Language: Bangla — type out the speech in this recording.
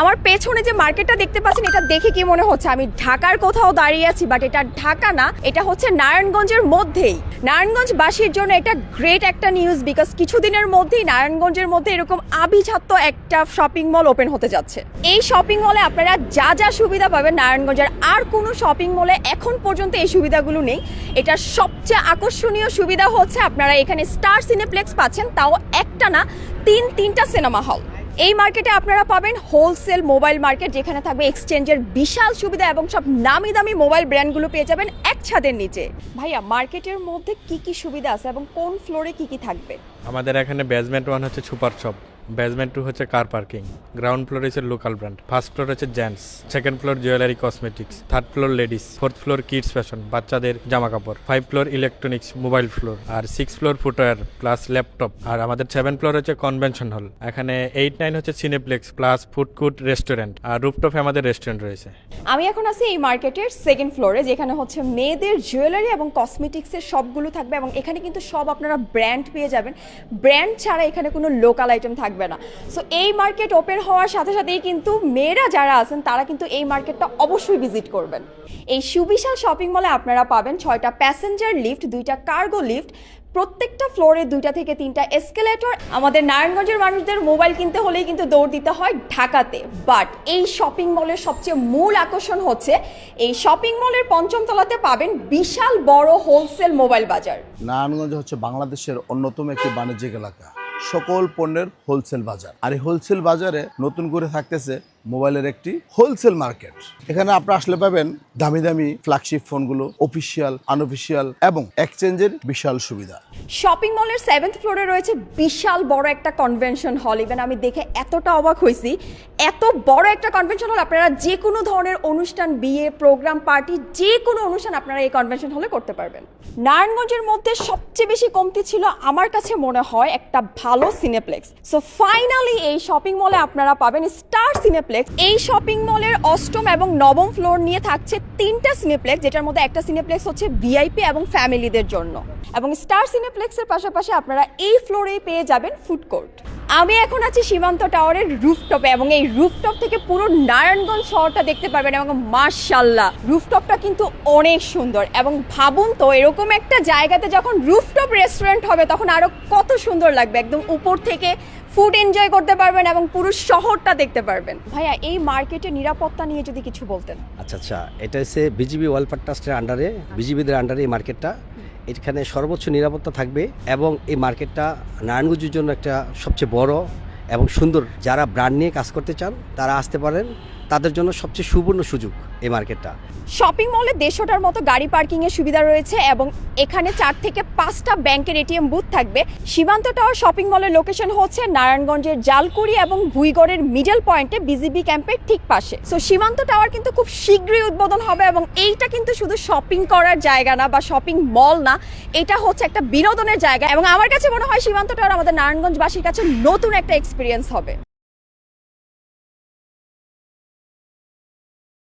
আমার পেছনে যে মার্কেটটা দেখতে পাচ্ছেন, এটা দেখে কি মনে হচ্ছে আমি ঢাকার কোথাও দাঁড়িয়ে আছি, বাট এটা ঢাকা না, এটা হচ্ছে নারায়ণগঞ্জের মধ্যেই। নারায়ণগঞ্জবাসীর জন্য এটা গ্রেট একটা নিউজ, বিকজ কিছুদিনের মধ্যেই নারায়ণগঞ্জের মধ্যে এরকম আভিজাত্য একটা শপিং মল ওপেন হতে যাচ্ছে। এই শপিং মলে আপনারা যা যা সুবিধা পাবেন নারায়ণগঞ্জের আর কোনো শপিং মলে এখন পর্যন্ত এই সুবিধাগুলো নেই। এটার সবচেয়ে আকর্ষণীয় সুবিধা হচ্ছে আপনারা এখানে স্টার সিনেপ্লেক্স পাচ্ছেন, তাও একটা না তিনটা সিনেমা হল। এই মার্কেটে আপনারা পাবেন হোলসেল মোবাইল মার্কেট, যেখানে থাকবে এক্সচেঞ্জের বিশাল সুবিধা এবং সব নামি দামি মোবাইল ব্র্যান্ডগুলো পেয়ে যাবেন এক ছাদের নিচে। ভাইয়া, মার্কেটের মধ্যে কি কি সুবিধা আছে এবং কোন ফ্লোরে কি কি থাকবে? আমাদের এখানে বেসমেন্ট 1 হচ্ছে সুপার শপ, বেসমেন্ট 2 হচ্ছে কার পার্কিং, গ্রাউন্ড ফ্লোর হচ্ছে লোকাল ব্র্যান্ড, ফার্স্ট ফ্লোর হচ্ছে gents, second floor jewellery cosmetics, third floor ladies, fourth floor kids fashion বাচ্চাদের জামা কাপড়, 5 ফ্লোর ইলেকট্রনিক্স মোবাইল ফ্লোর, আর 6 ফ্লোর ফুটওয়্যার প্লাস ল্যাপটপ, আর আমাদের 7 ফ্লোর হচ্ছে কনভেনশন হল। এখানে 8, 9 হচ্ছে cineplex plus food court restaurant, আর রুফটপে আমাদের রেস্টুরেন্ট রয়েছে। আমি এখন আছি এই মার্কেটের সেকেন্ড ফ্লোরে, যেখানে হচ্ছে মেয়েদের জুয়েলারি এবং কসমেটিক্সের সবগুলো থাকবে এবং এখানে কিন্তু সব আপনারা ব্র্যান্ড পেয়ে যাবেন। ব্র্যান্ড ছাড়া এখানে কোনো লোকাল আইটেম থাকবে না। সো এই মার্কেট ওপেন হওয়ার সাথে সাথেই কিন্তু মেয়েরা যারা আছেন তারা কিন্তু এই মার্কেটটা অবশ্যই ভিজিট করবেন। এই সুবিশাল শপিং মলে আপনারা পাবেন 6টা প্যাসেঞ্জার লিফট, 2টা কার্গো লিফট, প্রত্যেকটা ফ্লোরে 2টা থেকে 3টা এসকেলেটর। আমাদের নারায়ণগঞ্জের মানুষদের মোবাইল কিনতে হলেই কিন্তু দৌড় দিতে হয় ঢাকাতে, বাট এই শপিং মলের সবচেয়ে মূল আকর্ষণ হচ্ছে এই শপিং মলের 5ম তলাতে পাবেন বিশাল বড় হোলসেল মোবাইল বাজার। নারায়ণগঞ্জ হচ্ছে বাংলাদেশের অন্যতম একটি বাণিজ্যিক এলাকা, সকল পণ্যের হোলসেল বাজার। আর এই হোলসেল বাজারে নতুন করে থাকতেছে মোবাইলের একটি হোলসেল মার্কেট। এখানে আপনারা আসলে পাবেন দামি দামি ফ্ল্যাগশিপ ফোনগুলো, অফিসিয়াল, আনঅফিসিয়াল এবং এক্সচেঞ্জের বিশাল সুবিধা। শপিং মলের 7th ফ্লোরে রয়েছে বিশাল বড় একটা কনভেনশন হল। ইভেন আমি দেখে এতটা অবাক হয়েছি, এত বড় একটা কনভেনশন হল, আপনারা যে কোনো ধরনের অনুষ্ঠান, বিয়ে, প্রোগ্রাম, পার্টি, যে কোনো অনুষ্ঠান আপনারা এই কনভেনশন হলে করতে পারবেন। নারায়ণগঞ্জের মধ্যে সবচেয়ে বেশি কমতি ছিল আমার কাছে মনে হয় একটা ভালো সিনেপ্লেক্স। সো ফাইনালি এই শপিং মলে আপনারা পাবেন স্টার সিনেপ্লেক্স। এই শপিং মলের 8ম এবং 9ম ফ্লোর নিয়ে থাকছে 3টা সিনেপ্লেক্স, যেটার মধ্যে একটা সিনেপ্লেক্স হচ্ছে ভিআইপি এবং ফ্যামিলিদের জন্য, এবং স্টার সিনেপ্লেক্সের পাশাপাশি আপনারা এই ফ্লোরেই পেয়ে যাবেন ফুড কোর্ট। আমি এখন আছি সীমান্ত টাওয়ারের রুফটপে এবং এই রুফটপ থেকে পুরো নারায়ণগঞ্জ শহরটা দেখতে পারবেন এবং মাশাআল্লাহ রুফটপটা কিন্তু অনেক সুন্দর। এবং ভাবুন তো, এরকম একটা জায়গাতে যখন রুফটপ রেস্টুরেন্ট হবে তখন আরো কত সুন্দর লাগবে। একদম উপর থেকে ফুড এনজয় করতে পারবেন এবং পুরো শহরটা দেখতে পারবেন। ভাইয়া, এই মার্কেটের নিরাপত্তা নিয়ে যদি কিছু বলতেন। আচ্ছা, এটা হচ্ছে বিজিবি ওয়েলফেয়ার ট্রাস্টের আন্ডারে, বিজিবিদের আন্ডারে এই মার্কেটটা। এখানে সর্বোচ্চ নিরাপত্তা থাকবে এবং এই মার্কেটটা নারায়ণগঞ্জের জন্য একটা সবচেয়ে বড় এবং সুন্দর। যারা ব্র্যান্ড নিয়ে কাজ করতে চান তারা আসতে পারেন, তাদের জন্য সবচেয়ে সুবর্ণ সুযোগ এই মার্কেটটা। শপিং মলে 150টার মতো গাড়ি পার্কিং এর সুবিধা রয়েছে এবং এখানে 4 থেকে 5টা ব্যাংকের এটিএম বুথ থাকবে। সীমান্ত টাওয়ার শপিং মলের লোকেশন হচ্ছে নারায়ণগঞ্জের জালকুড়ি এবং ভুইগড়ের মিডল পয়েন্টে, বিজিবি ক্যাম্পের ঠিক পাশে। সো সীমান্ত টাওয়ার কিন্তু খুব শীঘ্রই উদ্বোধন হবে এবং এইটা কিন্তু শুধু শপিং করার জায়গা না বা শপিং মল না, এটা হচ্ছে একটা বিনোদনের জায়গা। এবং আমার কাছে মনে হয় সীমান্ত টাওয়ার আমাদের নারায়ণগঞ্জবাসীর কাছে নতুন একটা এক্সপিরিয়েন্স হবে।